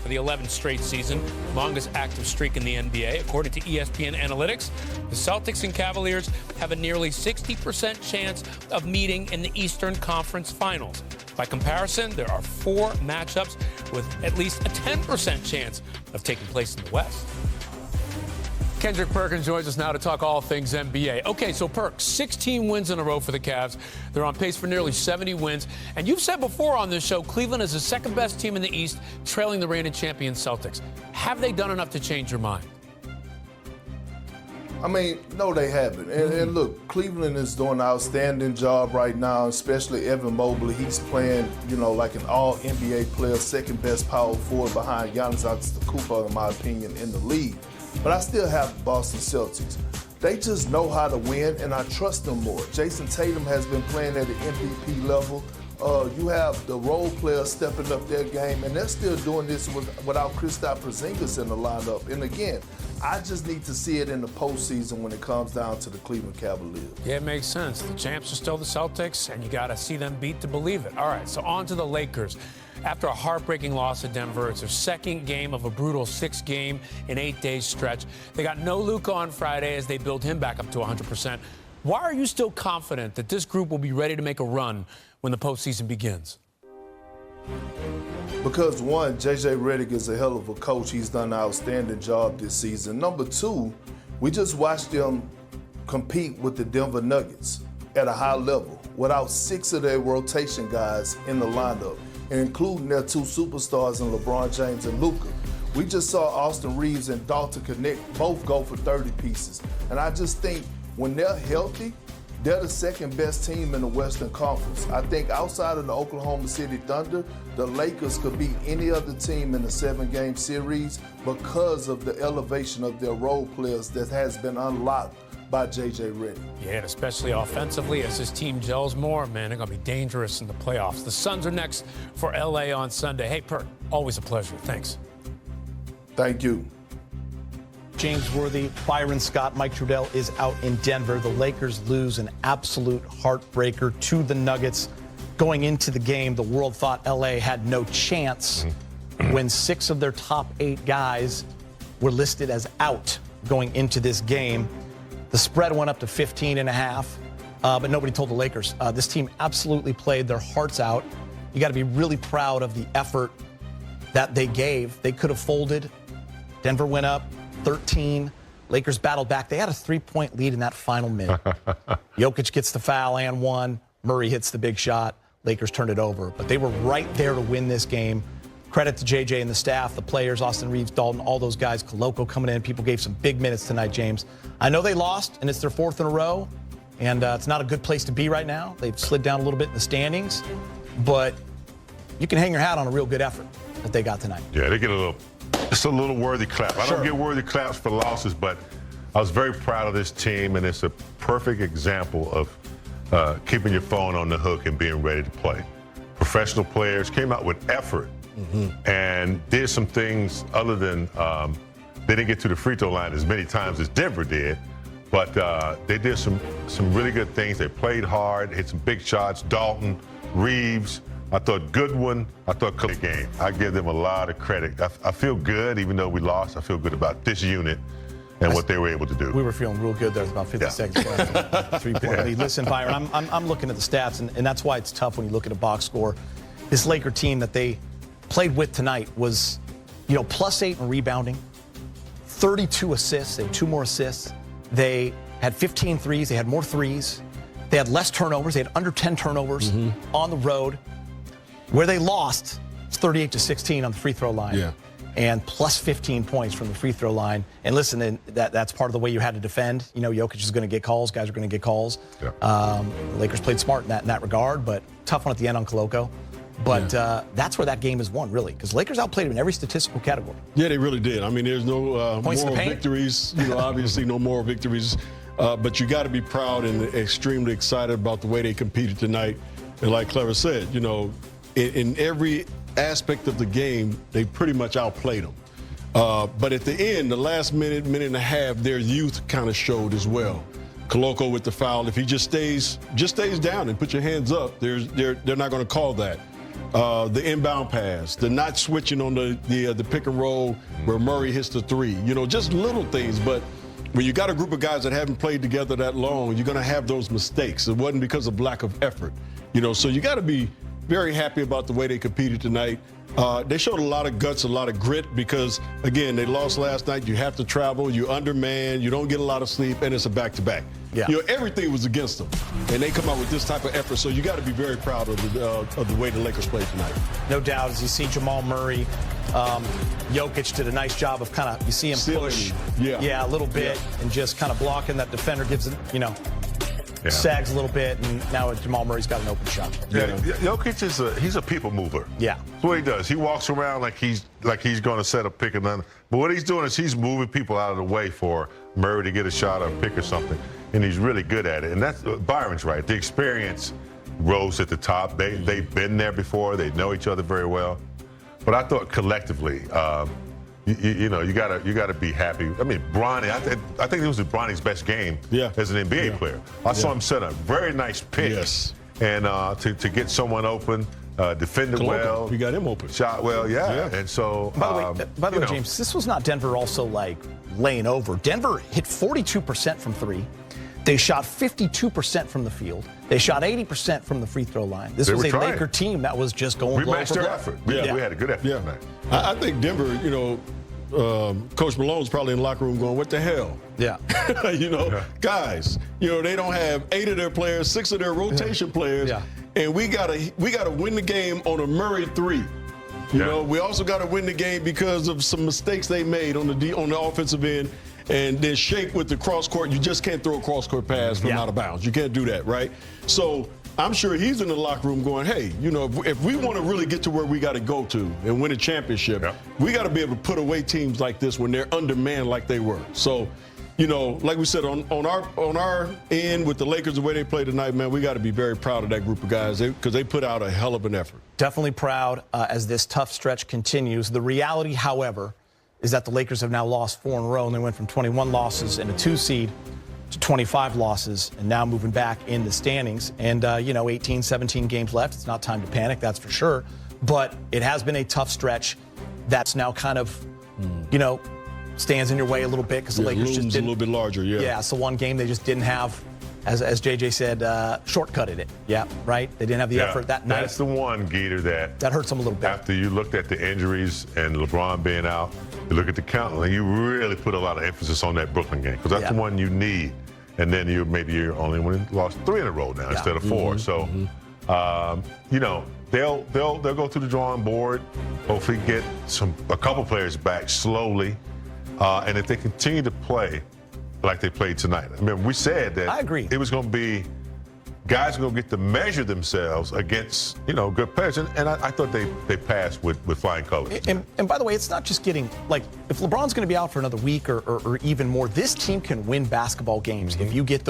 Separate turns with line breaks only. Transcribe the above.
for the 11th straight season, longest active streak in the NBA. According to ESPN Analytics, the Celtics and Cavaliers have a nearly 60% chance of meeting in the Eastern Conference Finals. By comparison, there are 4 matchups with at least a 10% chance of taking place in the West. Kendrick Perkins joins us now to talk all things NBA. Okay, so Perk, 16 wins in a row for the Cavs. They're on pace for nearly 70 wins. And you've said before on this show, Cleveland is the second best team in the East, trailing the reigning champion Celtics. Have they done enough to change your mind?
I mean, no, they haven't. And look, Cleveland is doing an outstanding job right now, especially Evan Mobley. He's playing, like an all-NBA player, second best power forward behind Giannis Antetokounmpo, in my opinion, in the league. But I still have the Boston Celtics. They just know how to win, and I trust them more. Jason Tatum has been playing at the MVP level. You have the role players stepping up their game, and they're still doing this without Kristaps Porzingis in the lineup. And again, I just need to see it in the postseason when it comes down to the Cleveland Cavaliers.
Yeah, it makes sense. The champs are still the Celtics, and you got to see them beat to believe it. All right, so on to the Lakers. After a heartbreaking loss at Denver, it's their second game of a brutal 6-game in 8 days stretch. They got no Luka on Friday as they build him back up to 100%. Why are you still confident that this group will be ready to make a run when the postseason begins?
Because, one, J.J. Redick is a hell of a coach. He's done an outstanding job this season. Number 2, we just watched them compete with the Denver Nuggets at a high level without 6 of their rotation guys in the lineup, and including their 2 superstars in LeBron James and Luka. We just saw Austin Reeves and Dalton Connect both go for 30 pieces. And I just think when they're healthy, they're the second best team in the Western Conference. I think outside of the Oklahoma City Thunder, the Lakers could beat any other team in the 7-game series because of the elevation of their role players that has been unlocked by J.J. Redick.
Yeah, and especially offensively, as this team gels more, man, they're going to be dangerous in the playoffs. The Suns are next for L.A. on Sunday. Hey, Perk, always a pleasure. Thanks.
Thank you.
James Worthy, Byron Scott, Mike Trudell is out in Denver. The Lakers lose an absolute heartbreaker to the Nuggets. Going into the game, the world thought L.A. had no chance when 6 of their top 8 guys were listed as out going into this game. The spread went up to 15.5, but nobody told the Lakers. This team absolutely played their hearts out. You got to be really proud of the effort that they gave. They could have folded. Denver went up 13. Lakers battled back. They had a 3-point lead in that final minute. Jokic gets the foul and 1. Murray hits the big shot. Lakers turned it over. But they were right there to win this game. Credit to JJ and the staff, the players, Austin Reeves, Dalton, all those guys, Koloko coming in. People gave some big minutes tonight, James. I know they lost, and it's their 4th in a row, and it's not a good place to be right now. They've slid down a little bit in the standings, but you can hang your hat on a real good effort that they got tonight.
Yeah, they get just a little worthy clap. I don't get worthy claps for losses, but I was very proud of this team, and it's a perfect example of keeping your phone on the hook and being ready to play. Professional players came out with effort. And did some things other than they didn't get to the free throw line as many times as Denver did, but they did some really good things. They played hard, hit some big shots. Dalton, Reeves, I thought Goodwin, I thought good game. I give them a lot of credit. I feel good, even though we lost. I feel good about this unit and what they were able to do.
We were feeling real good there. About 50 seconds left. 3-point lead. Listen, Byron, I'm looking at the stats, and that's why it's tough when you look at a box score. This Laker team that they played with tonight was, +8 in rebounding, 32 assists. They had 2 more assists. They had 15 threes. They had more threes. They had less turnovers. They had under 10 turnovers on the road. Where they lost, it's 38-16 on the free throw line.
Yeah.
And plus 15 points from the free throw line. And listen, that's part of the way you had to defend. Jokic is going to get calls. Guys are going to get calls. Yeah. The Lakers played smart in that regard, but tough one at the end on Koloko. But that's where that game is won, really, because Lakers outplayed them in every statistical category.
Yeah, they really did. I mean, there's no moral victories. Obviously no moral victories. But you got to be proud and extremely excited about the way they competed tonight. And like Clever said, in every aspect of the game, they pretty much outplayed them. But at the end, the last minute and a half, their youth kind of showed as well. Koloko with the foul. If he just stays down and put your hands up, they're not going to call that. the inbound pass, the not switching on the pick and roll where Murray hits the three. You know, just little things. But when you got a group of guys that haven't played together that long, you're going to have those mistakes. It wasn't because of lack of effort. You know, so you got to be very happy about the way they competed tonight. They showed a lot of guts, a lot of grit because, again, they lost last night. You have to travel. You're undermanned. You don't get a lot of sleep, and it's a back-to-back.
Yeah.
You know, everything was against them, and they come out with this type of effort. So you got to be very proud of the way the Lakers played tonight.
No doubt. As you see Jamal Murray, Jokic did a nice job of kind of, you see him push, a little bit, and just kind of blocking that defender, gives it, you know, sags a little bit, and now Jamal Murray's got an open shot.
Jokic he's a people mover.
Yeah.
That's what he does. He walks around like he's going to set a pick and then, but what he's doing is he's moving people out of the way for Murray to get a shot or a pick or something, and he's really good at it. And that's Byron's right. The experience rose at the top. They've been there before. They know each other very well. But I thought collectively, you know, you gotta be happy. I mean, Bronny, I think it was Bronny's best game as an NBA player. I saw him set a very nice pick, and to get someone open, defended well.
We got him open.
Shot well, and so.
By the way, James, this was not Denver also like laying over. Denver hit 42% from three. They shot 52% from the field. They shot 80% from the free throw line. This was a Laker team that was just going blow for blow.
Effort. We had a good effort tonight.
I think Denver, you know, Coach Malone's probably in the locker room going, what the hell?
Yeah.
You know, guys, you know, they don't have 8 of their players, 6 of their rotation players, and we gotta win the game on a Murray 3. You know, we also got to win the game because of some mistakes they made on the offensive end. And then Shake with the cross court, you just can't throw a cross court pass from out of bounds. You can't do that, right? So I'm sure he's in the locker room going, hey, you know, if we want to really get to where we got to go to and win a championship, we got to be able to put away teams like this when they're undermanned like they were. So, you know, like we said, on our end with the Lakers, the way they played tonight, man, we got to be very proud of that group of guys because they put out a hell of an effort.
Definitely proud as this tough stretch continues. The reality, however, is that the Lakers have now lost 4 in a row, and they went from 21 losses and a 2 seed to 25 losses, and now moving back in the standings. And, you know, 18, 17 games left. It's not time to panic, that's for sure. But it has been a tough stretch that's now kind of, you know, stands in your way a little bit because the Lakers just didn't.
A little bit larger,
Yeah, so one game they just didn't have, as JJ said, shortcutted it. Yeah, right? They didn't have the effort that night.
That's the one, Geeter, that
hurts them a little bit.
After you looked at the injuries and LeBron being out, you look at the count, and you really put a lot of emphasis on that Brooklyn game because that's the one you need. And then you're only lost 3 in a row now instead of 4. So, you know, they'll go through the drawing board, hopefully get a couple players back slowly, and if they continue to play like they played tonight. I mean, we said that
I agree.
It was going to be guys going to get to measure themselves against, you know, good players. And I thought they passed with flying colors.
And by the way, it's not just getting, like, if LeBron's going to be out for another week or even more, this team can win basketball games if you get those